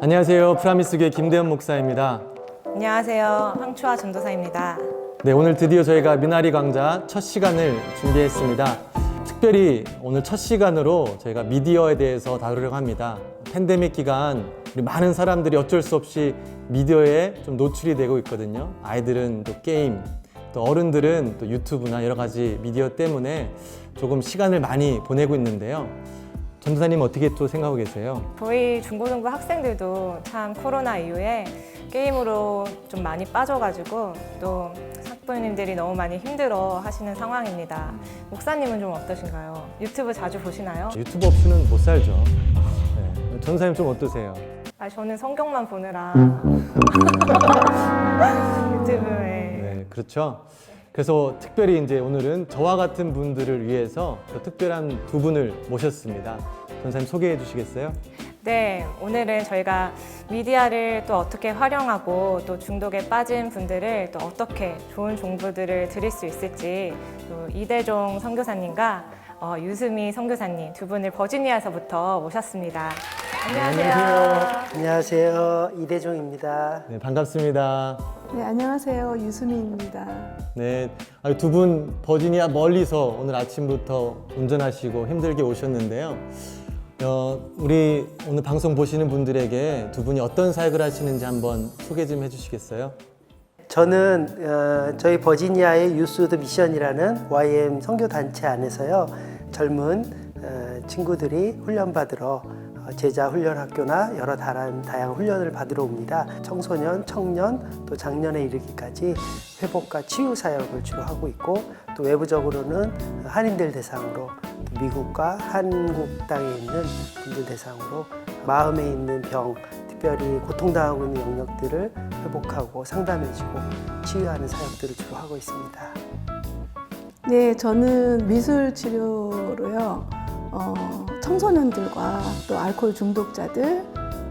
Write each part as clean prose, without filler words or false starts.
안녕하세요. 프라미스교회 김대현 목사입니다. 안녕하세요. 황초아 전도사입니다. 네, 오늘 드디어 저희가 미나리 강좌 첫 시간을 준비했습니다. 특별히 오늘 첫 시간으로 저희가 미디어에 대해서 다루려고 합니다. 팬데믹 기간 우리 많은 사람들이 어쩔 수 없이 미디어에 좀 노출이 되고 있거든요. 아이들은 또 게임, 또 어른들은 또 유튜브나 여러 가지 미디어 때문에 조금 시간을 많이 보내고 있는데요. 전도사님 어떻게 또 생각하고 계세요? 저희 중고등부 학생들도 참 코로나 이후에 게임으로 좀 많이 빠져가지고 또 학부모님들이 너무 많이 힘들어 하시는 상황입니다. 목사님은 좀 어떠신가요? 유튜브 자주 보시나요? 유튜브 없이는 못 살죠. 네. 전도사님 좀 어떠세요? 저는 성경만 보느라 유튜브에 네, 그렇죠. 그래서 특별히 이제 오늘은 저와 같은 분들을 위해서 또 특별한 두 분을 모셨습니다. 전사님 소개해 주시겠어요? 네, 오늘은 저희가 미디어를 또 어떻게 활용하고 또 중독에 빠진 분들을 또 어떻게 좋은 정보들을 드릴 수 있을지 또 이대종 선교사님과 유수미 선교사님 두 분을 버지니아에서부터 모셨습니다. 안녕하세요. 안녕하세요. 이대종입니다. 네, 반갑습니다. 네, 안녕하세요. 유수미입니다. 네, 두 분 버지니아 멀리서 오늘 아침부터 운전하시고 힘들게 오셨는데요. 우리 오늘 방송 보시는 분들에게 두 분이 어떤 사역을 하시는지 한번 소개 좀 해주시겠어요? 저는 저희 버지니아의 유스우드 미션이라는 YM 선교 단체 안에서요, 젊은 친구들이 훈련받으러 제자 훈련 학교나 여러 다양한 훈련을 받으러 옵니다. 청소년, 청년, 또 장년에 이르기까지 회복과 치유 사역을 주로 하고 있고, 또 외부적으로는 한인들 대상으로 미국과 한국 땅에 있는 분들 대상으로 마음에 있는 병, 특별히 고통당하고 있는 영역들을 회복하고 상담해주고 치유하는 사역들을 주로 하고 있습니다. 네, 저는 미술 치료로요. 청소년들과 또 알코올 중독자들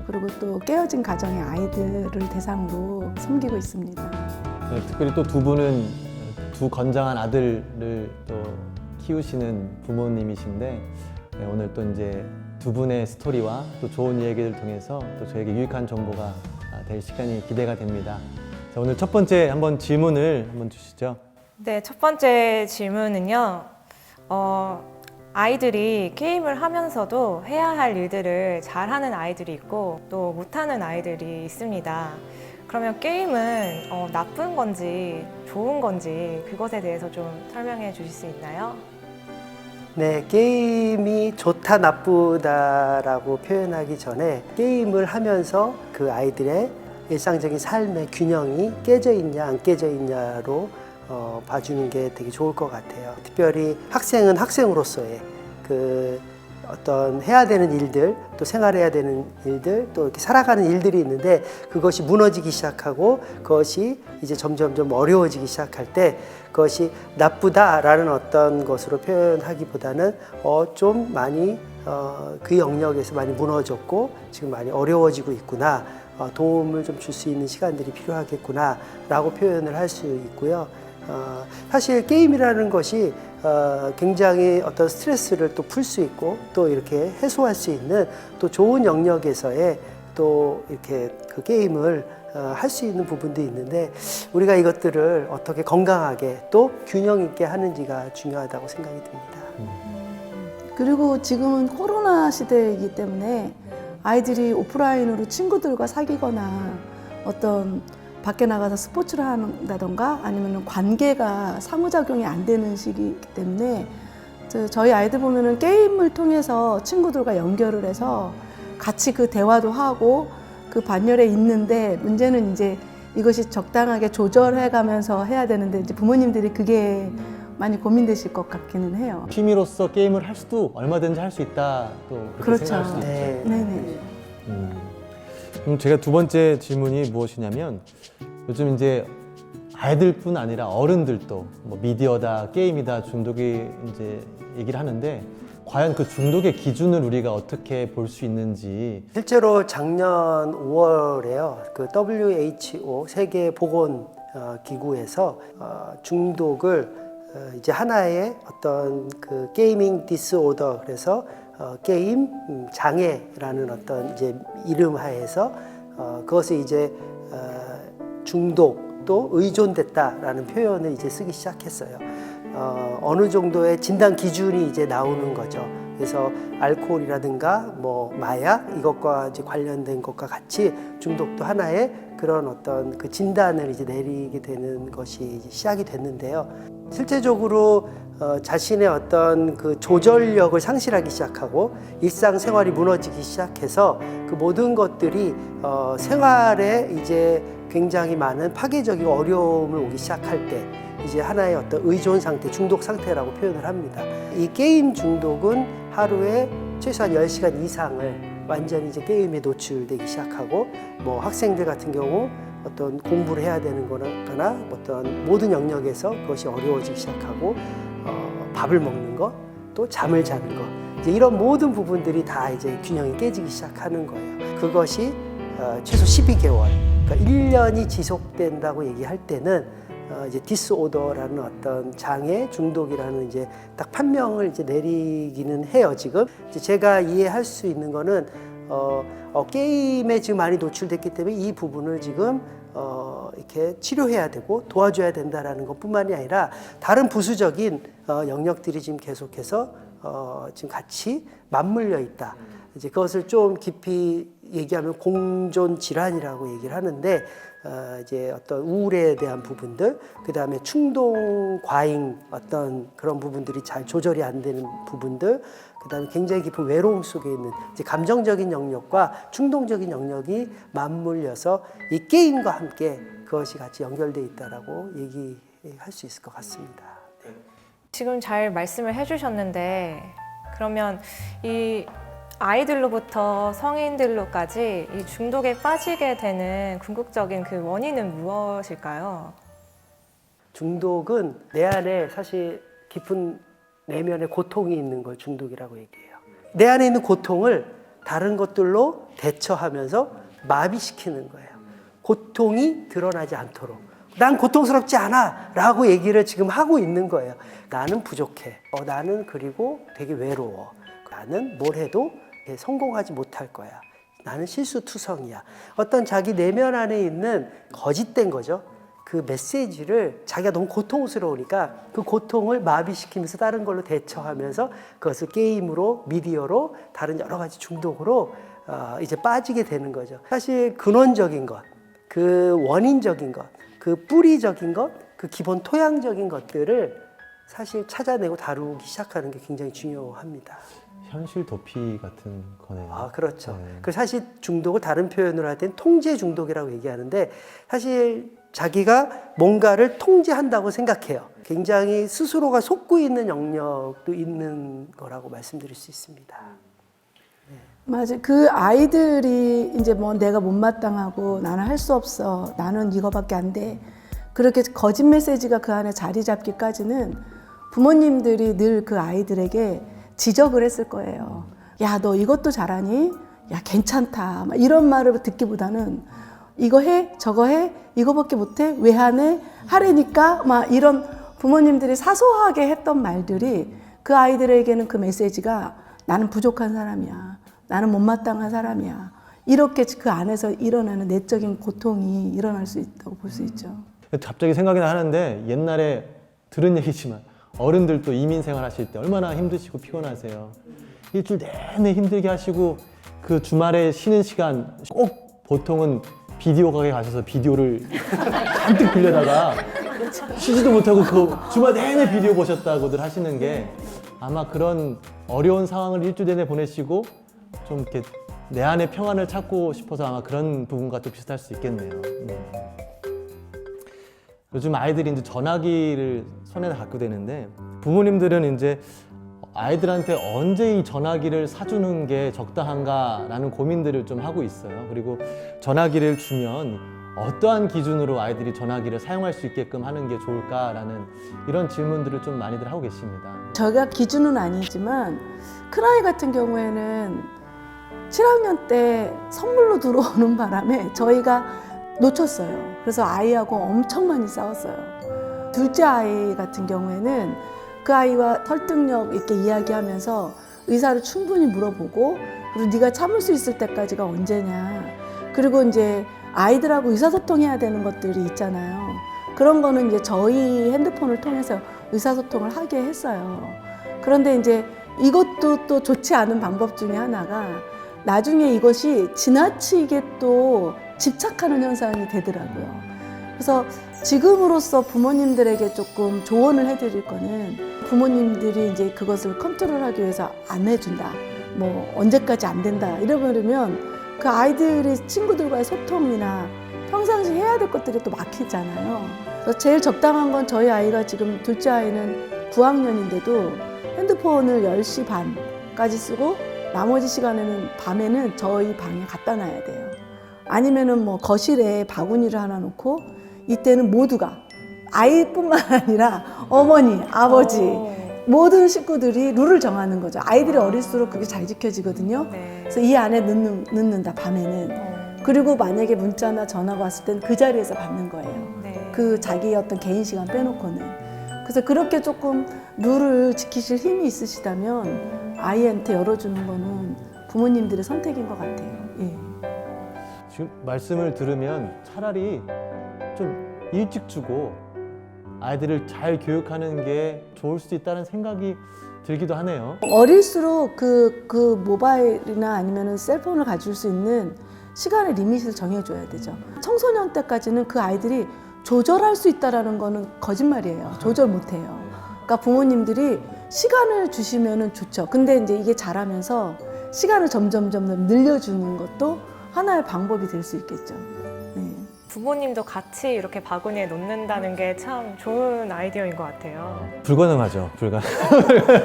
그리고 또 깨어진 가정의 아이들을 대상으로 섬기고 있습니다. 네, 특별히 또 두 분은 두 건장한 아들을 또 키우시는 부모님이신데, 네, 오늘 또 이제 두 분의 스토리와 또 좋은 이야기를 통해서 또 저에게 유익한 정보가 될 시간이 기대가 됩니다. 자, 오늘 첫 번째 한번 질문을 한번 주시죠. 네, 첫 번째 질문은요. 아이들이 게임을 하면서도 해야 할 일들을 잘하는 아이들이 있고 또 못하는 아이들이 있습니다. 그러면 게임은 나쁜 건지 좋은 건지 그것에 대해서 좀 설명해 주실 수 있나요? 네, 게임이 좋다 나쁘다라고 표현하기 전에 게임을 하면서 그 아이들의 일상적인 삶의 균형이 깨져 있냐 안 깨져 있냐로 봐주는 게 되게 좋을 것 같아요. 특별히 학생은 학생으로서의 그 어떤 해야 되는 일들, 또 생활해야 되는 일들, 또 이렇게 살아가는 일들이 있는데 그것이 무너지기 시작하고 그것이 이제 점점점 어려워지기 시작할 때 그것이 나쁘다라는 어떤 것으로 표현하기보다는 좀 많이 그 영역에서 많이 무너졌고 지금 많이 어려워지고 있구나, 도움을 좀 줄 수 있는 시간들이 필요하겠구나 라고 표현을 할 수 있고요. 사실 게임이라는 것이 굉장히 어떤 스트레스를 또 풀 수 있고 또 이렇게 해소할 수 있는 또 좋은 영역에서의 또 이렇게 그 게임을 할 수 있는 부분도 있는데 우리가 이것들을 어떻게 건강하게 또 균형 있게 하는지가 중요하다고 생각이 듭니다. 그리고 지금은 코로나 시대이기 때문에 아이들이 오프라인으로 친구들과 사귀거나 어떤 밖에 나가서 스포츠를 한다던가 아니면 관계가 상호작용이 안 되는 시기이기 때문에 저희 아이들 보면은 게임을 통해서 친구들과 연결을 해서 같이 그 대화도 하고 그 반열에 있는데 문제는 이제 이것이 적당하게 조절해 가면서 해야 되는데 이제 부모님들이 그게 많이 고민되실 것 같기는 해요. 취미로서 게임을 할 수도 얼마든지 할 수 있다, 또 그렇게 그렇죠. 생각할 수도 있죠. 네. 네네. 그럼 제가 두 번째 질문이 무엇이냐면, 요즘 이제 아이들뿐 아니라 어른들도 뭐 미디어다, 게임이다, 중독이 이제 얘기를 하는데 과연 그 중독의 기준을 우리가 어떻게 볼 수 있는지. 실제로 작년 5월에요. 그 WHO 세계 보건 기구에서 중독을 이제 하나의 어떤 그 게이밍 디스오더, 그래서 게임 장애라는 어떤 이제 이름 하에서 그것을 이제 중독 또 의존됐다라는 표현을 이제 쓰기 시작했어요. 어느 정도의 진단 기준이 이제 나오는 거죠. 그래서 알코올이라든가 뭐 마약 이것과 이제 관련된 것과 같이 중독도 하나의 그런 어떤 그 진단을 이제 내리게 되는 것이 이제 시작이 됐는데요. 실제적으로 자신의 어떤 그 조절력을 상실하기 시작하고 일상생활이 무너지기 시작해서 그 모든 것들이 생활에 이제 굉장히 많은 파괴적이고 어려움을 오기 시작할 때 이제 하나의 어떤 의존 상태, 중독 상태라고 표현을 합니다. 이 게임 중독은 하루에 최소한 10시간 이상을 완전히 이제 게임에 노출되기 시작하고 뭐 학생들 같은 경우 어떤 공부를 해야 되는 거나 어떤 모든 영역에서 그것이 어려워지기 시작하고 밥을 먹는 것, 또 잠을 자는 것 이제 이런 모든 부분들이 다 이제 균형이 깨지기 시작하는 거예요. 그것이 최소 12개월, 그러니까 1년이 지속된다고 얘기할 때는 이제 디스오더라는 어떤 장애 중독이라는 이제 딱 판명을 이제 내리기는 해요. 지금 이제 제가 이해할 수 있는 거는 게임에 지금 많이 노출됐기 때문에 이 부분을 지금 이렇게 치료해야 되고 도와줘야 된다라는 것뿐만이 아니라 다른 부수적인 영역들이 지금 계속해서 지금 같이 맞물려 있다. 이제 그것을 좀 깊이 얘기하면 공존 질환이라고 얘기를 하는데 이제 어떤 우울에 대한 부분들, 그 다음에 충동 과잉 어떤 그런 부분들이 잘 조절이 안 되는 부분들, 그 다음에 굉장히 깊은 외로움 속에 있는 이제 감정적인 영역과 충동적인 영역이 맞물려서 이 게임과 함께 그것이 같이 연결되어 있다라고 얘기할 수 있을 것 같습니다. 네. 지금 잘 말씀을 해주셨는데 그러면 이 아이들로부터 성인들로까지 이 중독에 빠지게 되는 궁극적인 그 원인은 무엇일까요? 중독은 내 안에 사실 깊은 내면의 고통이 있는 걸 중독이라고 얘기해요. 내 안에 있는 고통을 다른 것들로 대처하면서 마비시키는 거예요. 고통이 드러나지 않도록. 난 고통스럽지 않아 라고 얘기를 지금 하고 있는 거예요. 나는 부족해. 나는 그리고 되게 외로워. 나는 뭘 해도 성공하지 못할 거야. 나는 실수투성이야. 어떤 자기 내면 안에 있는 거짓된 거죠. 그 메시지를 자기가 너무 고통스러우니까 그 고통을 마비시키면서 다른 걸로 대처하면서 그것을 게임으로, 미디어로, 다른 여러 가지 중독으로 이제 빠지게 되는 거죠. 사실 근원적인 것, 그 원인적인 것, 그 뿌리적인 것, 그 기본 토양적인 것들을 사실 찾아내고 다루기 시작하는 게 굉장히 중요합니다. 현실 도피 같은 거네요. 아, 그렇죠. 네. 그 사실 중독을 다른 표현으로 할 때는 통제 중독이라고 얘기하는데 사실 자기가 뭔가를 통제한다고 생각해요. 굉장히 스스로가 속고 있는 영역도 있는 거라고 말씀드릴 수 있습니다. 맞아요. 그 아이들이 이제 뭐 내가 못마땅하고 나는 할 수 없어. 나는 이거밖에 안 돼. 그렇게 거짓 메시지가 그 안에 자리 잡기까지는 부모님들이 늘 그 아이들에게 지적을 했을 거예요. 야, 너 이것도 잘하니? 야, 괜찮다. 막 이런 말을 듣기보다는 이거 해? 저거 해? 이거밖에 못해? 왜 안 해? 하라니까? 막 이런 부모님들이 사소하게 했던 말들이 그 아이들에게는 그 메시지가 나는 부족한 사람이야. 나는 못마땅한 사람이야. 이렇게 그 안에서 일어나는 내적인 고통이 일어날 수 있다고 볼 수 있죠. 갑자기 생각이 나는데 옛날에 들은 얘기지만 어른들도 이민 생활하실 때 얼마나 힘드시고 피곤하세요. 일주일 내내 힘들게 하시고 그 주말에 쉬는 시간 꼭 보통은 비디오 가게 가셔서 비디오를 잔뜩 빌려다가 쉬지도 못하고 그 주말 내내 비디오 보셨다고들 하시는 게 아마 그런 어려운 상황을 일주일 내내 보내시고 좀 이렇게 내 안에 평안을 찾고 싶어서 아마 그런 부분과 또 비슷할 수 있겠네요. 요즘 아이들이 이제 전화기를 손에다 갖고 다니는데 부모님들은 이제 아이들한테 언제 이 전화기를 사주는 게 적당한가라는 고민들을 좀 하고 있어요. 그리고 전화기를 주면 어떠한 기준으로 아이들이 전화기를 사용할 수 있게끔 하는 게 좋을까라는 이런 질문들을 좀 많이들 하고 계십니다. 저희가 기준은 아니지만 큰아이 같은 경우에는 7학년 때 선물로 들어오는 바람에 저희가 놓쳤어요. 그래서 아이하고 엄청 많이 싸웠어요. 둘째 아이 같은 경우에는 그 아이와 설득력 있게 이야기하면서 의사를 충분히 물어보고 그리고 네가 참을 수 있을 때까지가 언제냐. 그리고 이제 아이들하고 의사소통해야 되는 것들이 있잖아요. 그런 거는 이제 저희 핸드폰을 통해서 의사소통을 하게 했어요. 그런데 이제 이것도 또 좋지 않은 방법 중에 하나가 나중에 이것이 지나치게 또 집착하는 현상이 되더라고요. 그래서 지금으로서 부모님들에게 조금 조언을 해드릴 거는 부모님들이 이제 그것을 컨트롤하기 위해서 안 해준다. 뭐 언제까지 안 된다. 이러면 그 아이들이 친구들과의 소통이나 평상시 해야 될 것들이 또 막히잖아요. 그래서 제일 적당한 건 저희 아이가 지금 둘째 아이는 9학년인데도 핸드폰을 10시 반까지 쓰고 나머지 시간에는 밤에는 저희 방에 갖다 놔야 돼요. 아니면은 뭐 거실에 바구니를 하나 놓고 이때는 모두가 아이뿐만 아니라 어머니, 아버지 모든 식구들이 룰을 정하는 거죠. 아이들이 어릴수록 그게 잘 지켜지거든요. 네. 그래서 이 안에 넣는다 밤에는. 그리고 만약에 문자나 전화가 왔을 땐 그 자리에서 받는 거예요. 네. 그 자기의 어떤 개인 시간 빼놓고는. 그래서 그렇게 조금 룰을 지키실 힘이 있으시다면 아이한테 열어주는 거는 부모님들의 선택인 것 같아요. 예. 지금 말씀을 들으면 차라리 좀 일찍 주고 아이들을 잘 교육하는 게 좋을 수도 있다는 생각이 들기도 하네요. 어릴수록 그 모바일이나 아니면 셀폰을 가질 수 있는 시간의 리밋을 정해줘야 되죠. 청소년 때까지는 그 아이들이 조절할 수 있다는 거는 거짓말이에요. 조절 못해요. 그러니까 부모님들이 시간을 주시면 좋죠. 근데 이제 이게 자라면서 시간을 점점 늘려주는 것도 하나의 방법이 될 수 있겠죠. 네. 부모님도 같이 이렇게 바구니에 놓는다는 게 참 좋은 아이디어인 것 같아요. 불가능하죠. 불가능.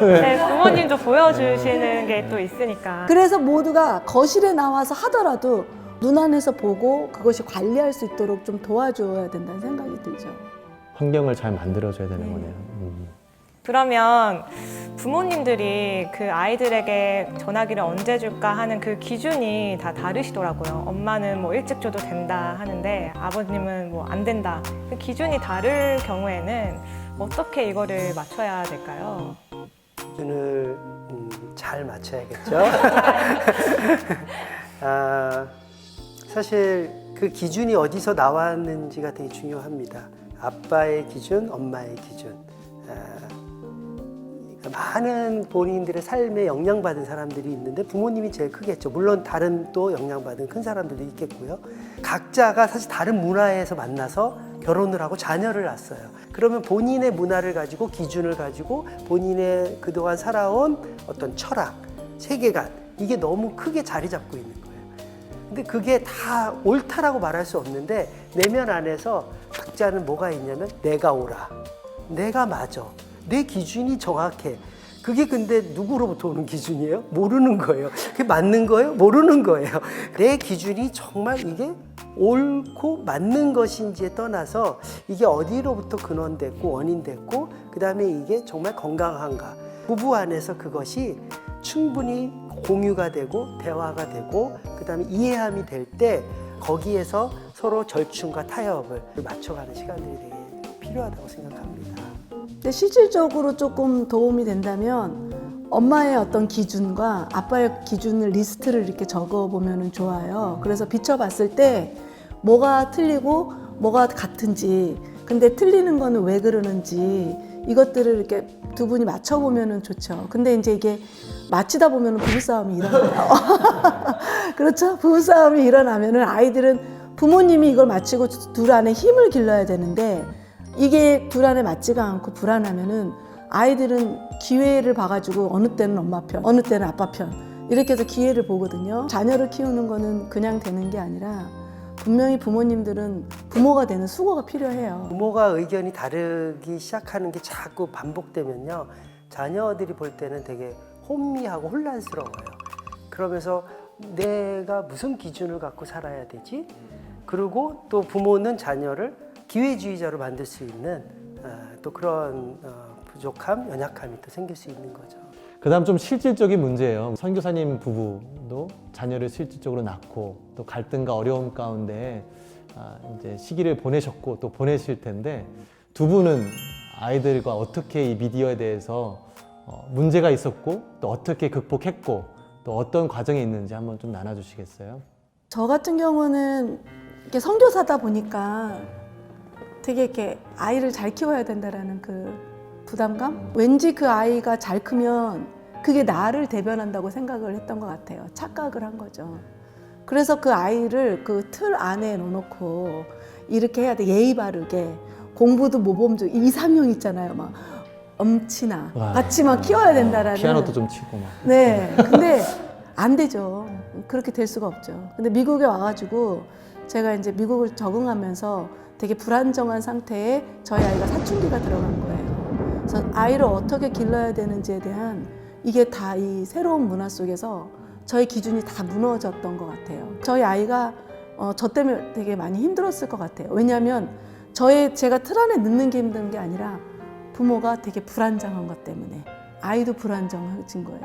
네, 부모님도 보여주시는 게 또 있으니까. 그래서 모두가 거실에 나와서 하더라도 눈 안에서 보고 그것이 관리할 수 있도록 좀 도와줘야 된다는 생각이 들죠. 환경을 잘 만들어줘야 되는 거네요. 그러면 부모님들이 그 아이들에게 전화기를 언제 줄까 하는 그 기준이 다 다르시더라고요. 엄마는 뭐 일찍 줘도 된다 하는데 아버님은 뭐 안 된다. 그 기준이 다를 경우에는 어떻게 이거를 맞춰야 될까요? 기준을 잘 맞춰야겠죠. 사실 그 기준이 어디서 나왔는지가 되게 중요합니다. 아빠의 기준, 엄마의 기준. 많은 본인들의 삶에 영향받은 사람들이 있는데 부모님이 제일 크겠죠. 물론 다른 또 영향받은 큰 사람들도 있겠고요. 각자가 사실 다른 문화에서 만나서 결혼을 하고 자녀를 낳았어요. 그러면 본인의 문화를 가지고 기준을 가지고 본인의 그동안 살아온 어떤 철학, 세계관 이게 너무 크게 자리 잡고 있는 거예요. 근데 그게 다 옳다라고 말할 수 없는데 내면 안에서 각자는 뭐가 있냐면 내가 옳아, 내가 맞아, 내 기준이 정확해. 그게 근데 누구로부터 오는 기준이에요? 모르는 거예요. 그게 맞는 거예요? 모르는 거예요. 내 기준이 정말 이게 옳고 맞는 것인지에 떠나서 이게 어디로부터 근원됐고 원인됐고 그 다음에 이게 정말 건강한가. 부부 안에서 그것이 충분히 공유가 되고 대화가 되고 그 다음에 이해함이 될 때 거기에서 서로 절충과 타협을 맞춰가는 시간들이 되게 필요하다고 생각합니다. 근데 실질적으로 조금 도움이 된다면 엄마의 어떤 기준과 아빠의 기준을 리스트를 이렇게 적어보면 좋아요. 그래서 비춰봤을 때 뭐가 틀리고 뭐가 같은지, 근데 틀리는 거는 왜 그러는지 이것들을 이렇게 두 분이 맞춰보면 좋죠. 근데 이제 이게 맞히다 보면 부부싸움이 일어나요. 그렇죠? 부부싸움이 일어나면은 아이들은 부모님이 이걸 맞히고 둘 안에 힘을 길러야 되는데 이게 둘 안에 맞지가 않고 불안하면은 아이들은 기회를 봐가지고 어느 때는 엄마 편, 어느 때는 아빠 편 이렇게 해서 기회를 보거든요. 자녀를 키우는 거는 그냥 되는 게 아니라 분명히 부모님들은 부모가 되는 수고가 필요해요. 부모가 의견이 다르기 시작하는 게 자꾸 반복되면요. 자녀들이 볼 때는 되게 혼미하고 혼란스러워요. 그러면서 내가 무슨 기준을 갖고 살아야 되지? 그리고 또 부모는 자녀를 기회주의자로 만들 수 있는 또 그런 부족함, 연약함이 또 생길 수 있는 거죠. 그 다음 좀 실질적인 문제예요. 선교사님 부부도 자녀를 실질적으로 낳고 또 갈등과 어려움 가운데 이제 시기를 보내셨고 또 보내실 텐데 두 분은 아이들과 어떻게 이 미디어에 대해서 문제가 있었고 또 어떻게 극복했고 또 어떤 과정이 있는지 한번 좀 나눠주시겠어요? 저 같은 경우는 이렇게 선교사다 보니까 되게 이렇게 아이를 잘 키워야 된다라는 그 부담감? 왠지 그 아이가 잘 크면 그게 나를 대변한다고 생각을 했던 것 같아요. 착각을 한 거죠. 그래서 그 아이를 그 틀 안에 넣어놓고 이렇게 해야 돼. 예의 바르게. 공부도 모범적 2, 3형 있잖아요. 막 엄친아 와. 같이 막 키워야 된다라는. 피아노도 좀 치고 막. 네. 근데 안 되죠. 그렇게 될 수가 없죠. 근데 미국에 와가지고 제가 이제 미국을 적응하면서 되게 불안정한 상태에 저희 아이가 사춘기가 들어간 거예요. 그래서 아이를 어떻게 길러야 되는지에 대한 이게 다 이 새로운 문화 속에서 저희 기준이 다 무너졌던 것 같아요. 저희 아이가 저 때문에 되게 많이 힘들었을 것 같아요. 왜냐하면 제가 틀 안에 넣는 게 힘든 게 아니라 부모가 되게 불안정한 것 때문에 아이도 불안정해진 거예요.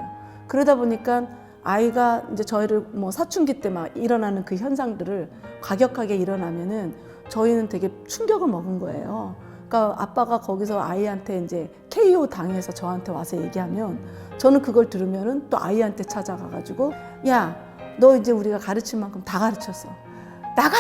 그러다 보니까 아이가 이제 저희를 뭐 사춘기 때 막 일어나는 그 현상들을 과격하게 일어나면은 저희는 되게 충격을 먹은 거예요. 그러니까 아빠가 거기서 아이한테 이제 KO 당해서 저한테 와서 얘기하면 저는 그걸 들으면은 또 아이한테 찾아가가지고 야, 너 이제 우리가 가르칠 만큼 다 가르쳤어. 나가!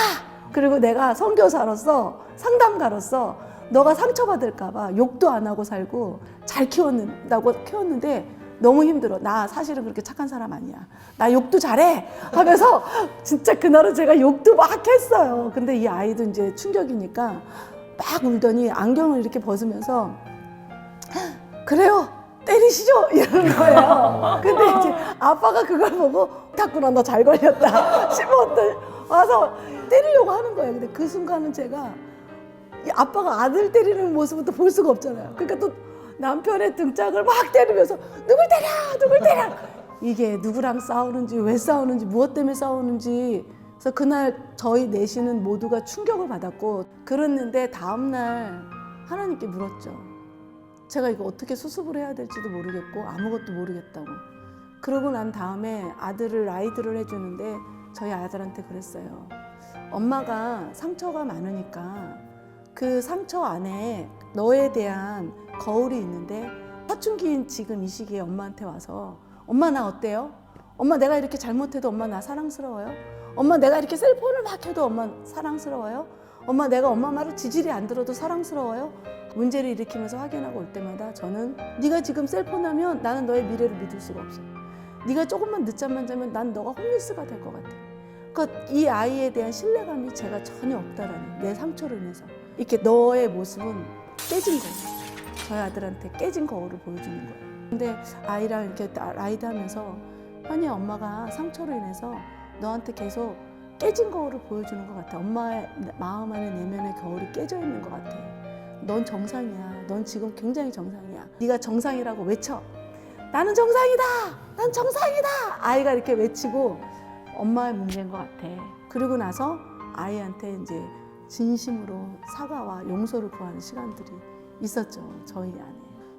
그리고 내가 선교사로서 상담가로서 너가 상처받을까봐 욕도 안 하고 살고 잘 키웠는데 너무 힘들어. 나 사실은 그렇게 착한 사람 아니야. 나 욕도 잘해. 하면서 진짜 그날은 제가 욕도 막 했어요. 근데 이 아이도 이제 충격이니까 막 울더니 안경을 이렇게 벗으면서 그래요. 때리시죠? 이러는 거예요. 근데 이제 아빠가 그걸 보고 탔구나. 너 잘 걸렸다. 싶었더니 와서 때리려고 하는 거예요. 근데 그 순간은 제가 이 아빠가 아들 때리는 모습은 또 볼 수가 없잖아요. 그러니까 또 남편의 등짝을 막 때리면서 누굴 때려 이게 누구랑 싸우는지 왜 싸우는지 무엇 때문에 싸우는지. 그래서 그날 저희 넷이는 모두가 충격을 받았고 그랬는데 다음날 하나님께 물었죠. 제가 이거 어떻게 수습을 해야 될지도 모르겠고 아무것도 모르겠다고. 그러고 난 다음에 라이드를 해주는데 저희 아들한테 그랬어요. 엄마가 상처가 많으니까 그 상처 안에 너에 대한 거울이 있는데 사춘기인 지금 이 시기에 엄마한테 와서 엄마 나 어때요? 엄마 내가 이렇게 잘못해도 엄마 나 사랑스러워요? 엄마 내가 이렇게 셀폰을 막 켜도 엄마 사랑스러워요? 엄마 내가 엄마 말을 지질이 안 들어도 사랑스러워요? 문제를 일으키면서 확인하고 올 때마다 저는 네가 지금 셀폰 하면 나는 너의 미래를 믿을 수가 없어. 네가 조금만 늦잠만 자면 난 너가 홈리스가 될 것 같아. 그러니까 이 아이에 대한 신뢰감이 제가 전혀 없다라는 내 상처로 인해서 이렇게 너의 모습은 깨진 거예요. 저희 아들한테 깨진 거울을 보여주는 거예요. 근데 아이랑 이렇게 라이드 하면서 현이 엄마가 상처로 인해서 너한테 계속 깨진 거울을 보여주는 것 같아. 엄마의 마음 안에 내면의 거울이 깨져 있는 것 같아. 넌 정상이야. 넌 지금 굉장히 정상이야. 네가 정상이라고 외쳐. 나는 정상이다. 난 정상이다. 아이가 이렇게 외치고 엄마의 문제인 것 같아. 그리고 나서 아이한테 이제 진심으로 사과와 용서를 구하는 시간들이 있었죠. 저희 안에.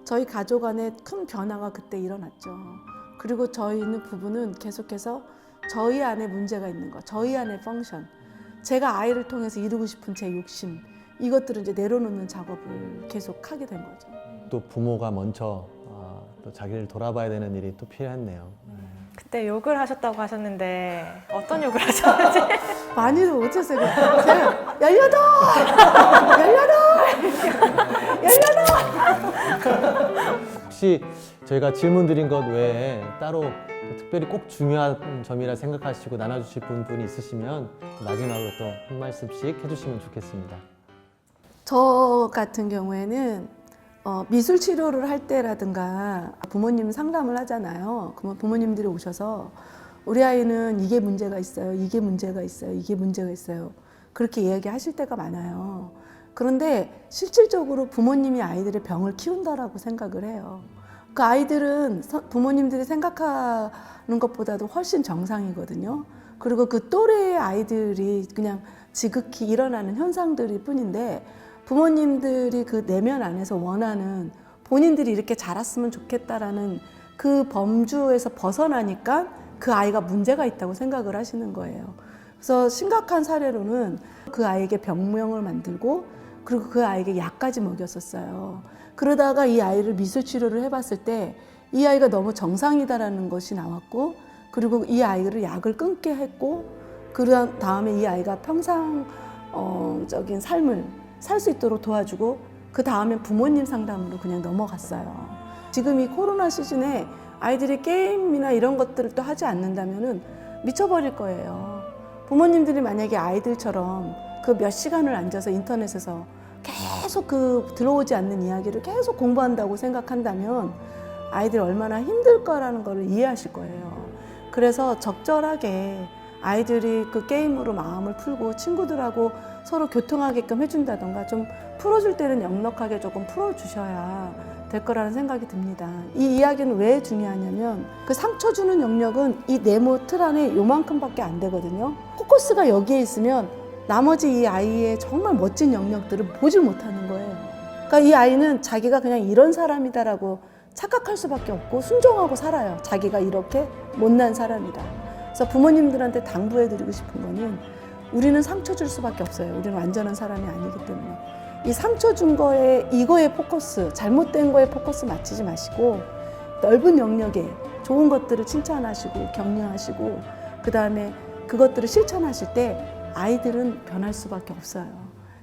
저희 가족 안에 큰 변화가 그때 일어났죠. 그리고 저희는 부부는 계속해서 저희 안에 문제가 있는 거, 저희 안에 펑션, 제가 아이를 통해서 이루고 싶은 제 욕심, 이것들을 이제 내려놓는 작업을 계속 하게 된 거죠. 또 부모가 먼저 또 자기를 돌아봐야 되는 일이 또 필요했네요. 그때 욕을 하셨다고 하셨는데 어떤 욕을 하셨는지. 많이도 못했어요. 제가 18! 18! 혹시 저희가 질문 드린 것 외에 따로 특별히 꼭 중요한 점이라 생각하시고 나눠주실 분이 있으시면 마지막으로 또 한 말씀씩 해주시면 좋겠습니다. 저 같은 경우에는 미술 치료를 할 때라든가 부모님 상담을 하잖아요. 그러면 부모님들이 오셔서 우리 아이는 이게 문제가 있어요. 이게 문제가 있어요. 이게 문제가 있어요. 그렇게 이야기하실 때가 많아요. 그런데 실질적으로 부모님이 아이들의 병을 키운다라고 생각을 해요. 그 아이들은 부모님들이 생각하는 것보다도 훨씬 정상이거든요. 그리고 그 또래의 아이들이 그냥 지극히 일어나는 현상들일 뿐인데 부모님들이 그 내면 안에서 원하는 본인들이 이렇게 자랐으면 좋겠다라는 그 범주에서 벗어나니까 그 아이가 문제가 있다고 생각을 하시는 거예요. 그래서 심각한 사례로는 그 아이에게 병명을 만들고 그리고 그 아이에게 약까지 먹였었어요. 그러다가 이 아이를 미술 치료를 해봤을 때 이 아이가 너무 정상이다라는 것이 나왔고, 그리고 이 아이를 약을 끊게 했고, 그 다음에 이 아이가 평상적인 삶을 살 수 있도록 도와주고, 그 다음에 부모님 상담으로 그냥 넘어갔어요. 지금 이 코로나 시즌에 아이들이 게임이나 이런 것들을 또 하지 않는다면은 미쳐버릴 거예요. 부모님들이 만약에 아이들처럼 그 몇 시간을 앉아서 인터넷에서 계속 그 들어오지 않는 이야기를 계속 공부한다고 생각한다면 아이들이 얼마나 힘들 거라는 걸 이해하실 거예요. 그래서 적절하게 아이들이 그 게임으로 마음을 풀고 친구들하고 서로 교통하게끔 해준다던가 좀 풀어줄 때는 넉넉하게 조금 풀어주셔야 될 거라는 생각이 듭니다. 이 이야기는 왜 중요하냐면 그 상처 주는 영역은 이 네모 틀 안에 요만큼밖에 안 되거든요. 포커스가 여기에 있으면 나머지 이 아이의 정말 멋진 영역들을 보질 못하는 거예요. 그러니까 이 아이는 자기가 그냥 이런 사람이다라고 착각할 수밖에 없고 순종하고 살아요. 자기가 이렇게 못난 사람이다. 그래서 부모님들한테 당부해드리고 싶은 거는 우리는 상처 줄 수밖에 없어요. 우리는 완전한 사람이 아니기 때문에. 이 상처 준 거에 이거에 포커스, 잘못된 거에 포커스 맞추지 마시고 넓은 영역에 좋은 것들을 칭찬하시고 격려하시고 그 다음에 그것들을 실천하실 때 아이들은 변할 수밖에 없어요.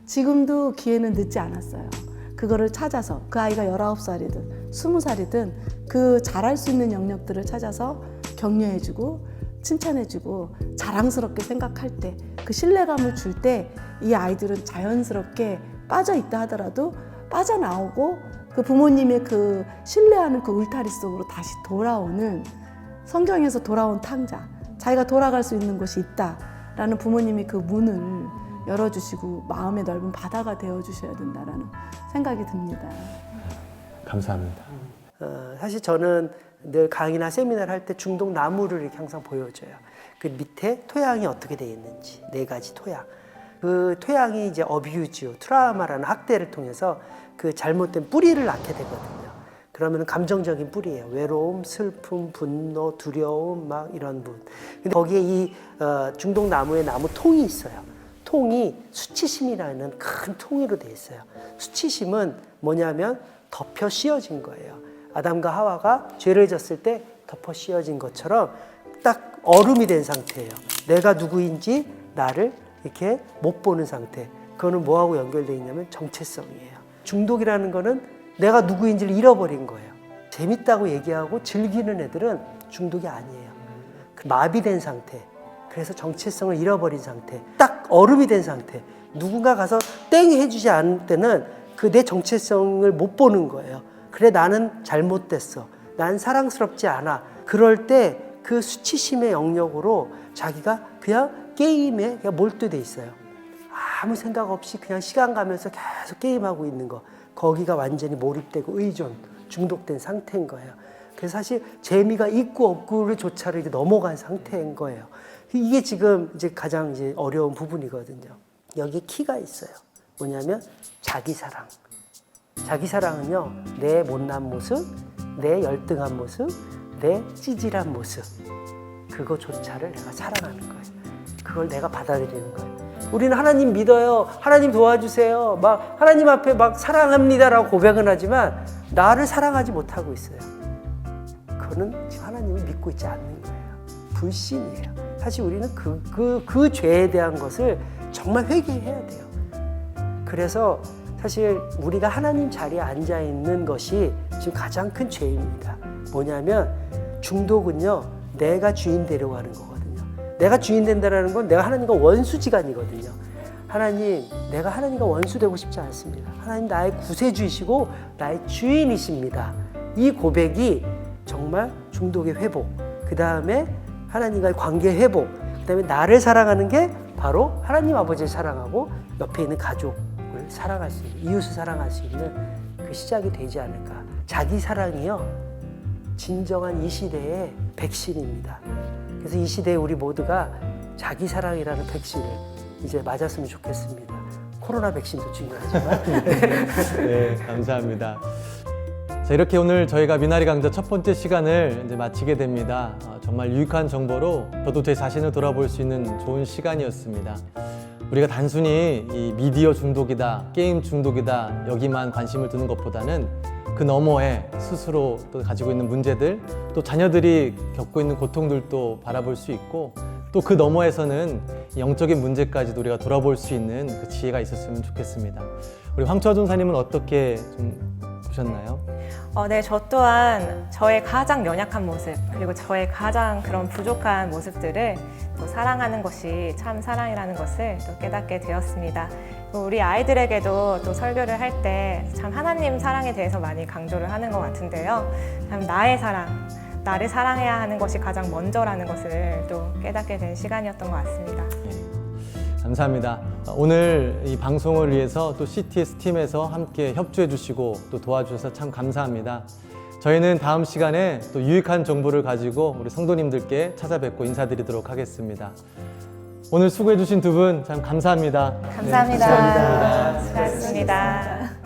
지금도 기회는 늦지 않았어요. 그거를 찾아서 그 아이가 19살이든 20살이든 그 잘할 수 있는 영역들을 찾아서 격려해주고 칭찬해주고 자랑스럽게 생각할 때 그 신뢰감을 줄 때 이 아이들은 자연스럽게 빠져있다 하더라도 빠져나오고 그 부모님의 그 신뢰하는 그 울타리 속으로 다시 돌아오는 성경에서 돌아온 탕자, 자기가 돌아갈 수 있는 곳이 있다라는 부모님이 그 문을 열어주시고 마음의 넓은 바다가 되어주셔야 된다라는 생각이 듭니다. 감사합니다. 사실 저는 늘 강의나 세미나를 할 때 중독 나무를 이렇게 항상 보여줘요. 그 밑에 토양이 어떻게 되어 있는지, 4가지 토양. 그 토양이 이제 어뷰즈, 트라우마라는 학대를 통해서 그 잘못된 뿌리를 낳게 되거든요. 그러면 감정적인 뿌리예요. 외로움, 슬픔, 분노, 두려움, 막 이런 분. 근데 거기에 이 중독 나무에 나무 통이 있어요. 통이 수치심이라는 큰 통으로 되어 있어요. 수치심은 뭐냐면 덮여 씌워진 거예요. 아담과 하와가 죄를 졌을 때 덮어 씌워진 것처럼 딱 얼음이 된 상태예요. 내가 누구인지 나를 이렇게 못 보는 상태. 그거는 뭐하고 연결되어 있냐면 정체성이에요. 중독이라는 거는 내가 누구인지를 잃어버린 거예요. 재밌다고 얘기하고 즐기는 애들은 중독이 아니에요. 그 마비된 상태. 그래서 정체성을 잃어버린 상태. 딱 얼음이 된 상태. 누군가 가서 땡 해주지 않을 때는 그 내 정체성을 못 보는 거예요. 그래, 나는 잘못됐어. 난 사랑스럽지 않아. 그럴 때 그 수치심의 영역으로 자기가 그냥 게임에 그냥 몰두돼 있어요. 아무 생각 없이 그냥 시간 가면서 계속 게임하고 있는 거. 거기가 완전히 몰입되고 의존, 중독된 상태인 거예요. 그래서 사실 재미가 있고 없고를 조차를 이제 넘어간 상태인 거예요. 이게 지금 이제 가장 이제 어려운 부분이거든요. 여기에 키가 있어요. 뭐냐면 자기 사랑. 자기 사랑은요, 내 못난 모습, 내 열등한 모습, 내 찌질한 모습, 그거조차를 내가 사랑하는 거예요. 그걸 내가 받아들이는 거예요. 우리는 하나님 믿어요. 하나님 도와주세요. 막 하나님 앞에 막 사랑합니다라고 고백은 하지만 나를 사랑하지 못하고 있어요. 그거는 지금 하나님을 믿고 있지 않는 거예요. 불신이에요. 사실 우리는 그 죄에 대한 것을 정말 회개해야 돼요. 그래서 사실 우리가 하나님 자리에 앉아 있는 것이 지금 가장 큰 죄입니다. 뭐냐면 중독은요, 내가 주인 되려고 하는 거거든요. 내가 주인 된다는 건 내가 하나님과 원수지간이거든요. 하나님, 내가 하나님과 원수 되고 싶지 않습니다. 하나님 나의 구세주이시고 나의 주인이십니다. 이 고백이 정말 중독의 회복, 그 다음에 하나님과의 관계 회복, 그 다음에 나를 사랑하는 게 바로 하나님 아버지를 사랑하고 옆에 있는 가족을 사랑할 수 있는, 이웃을 사랑할 수 있는 그 시작이 되지 않을까. 자기 사랑이요, 진정한 이 시대의 백신입니다. 그래서 이 시대에 우리 모두가 자기 사랑이라는 백신을 이제 맞았으면 좋겠습니다. 코로나 백신도 중요하지만. 네, 감사합니다. 자, 이렇게 오늘 저희가 미나리 강좌 첫 번째 시간을 이제 마치게 됩니다. 정말 유익한 정보로 저도 제 자신을 돌아볼 수 있는 좋은 시간이었습니다. 우리가 단순히 이 미디어 중독이다, 게임 중독이다 여기만 관심을 두는 것보다는 그 그 너머에 스스로 또 가지고 있는 문제들, 또 자녀들이 겪고 있는 고통들도 바라볼 수 있고, 또 그 너머에서는 영적인 문제까지도 우리가 돌아볼 수 있는 그 지혜가 있었으면 좋겠습니다. 우리 황초아 전사님은 어떻게 좀 보셨나요? 네, 저 또한 저의 가장 연약한 모습, 그리고 저의 가장 그런 부족한 모습들을 또 사랑하는 것이 참 사랑이라는 것을 또 깨닫게 되었습니다. 또 우리 아이들에게도 또 설교를 할 때 참 하나님 사랑에 대해서 많이 강조를 하는 것 같은데요. 참 나의 사랑, 나를 사랑해야 하는 것이 가장 먼저라는 것을 또 깨닫게 된 시간이었던 것 같습니다. 예, 감사합니다. 오늘 이 방송을 위해서 또 CTS 팀에서 함께 협조해 주시고 또 도와주셔서 참 감사합니다. 저희는 다음 시간에 또 유익한 정보를 가지고 우리 성도님들께 찾아뵙고 인사드리도록 하겠습니다. 오늘 수고해 주신 두 분 참 감사합니다. 감사합니다. 네, 수고하셨습니다. 수고하셨습니다.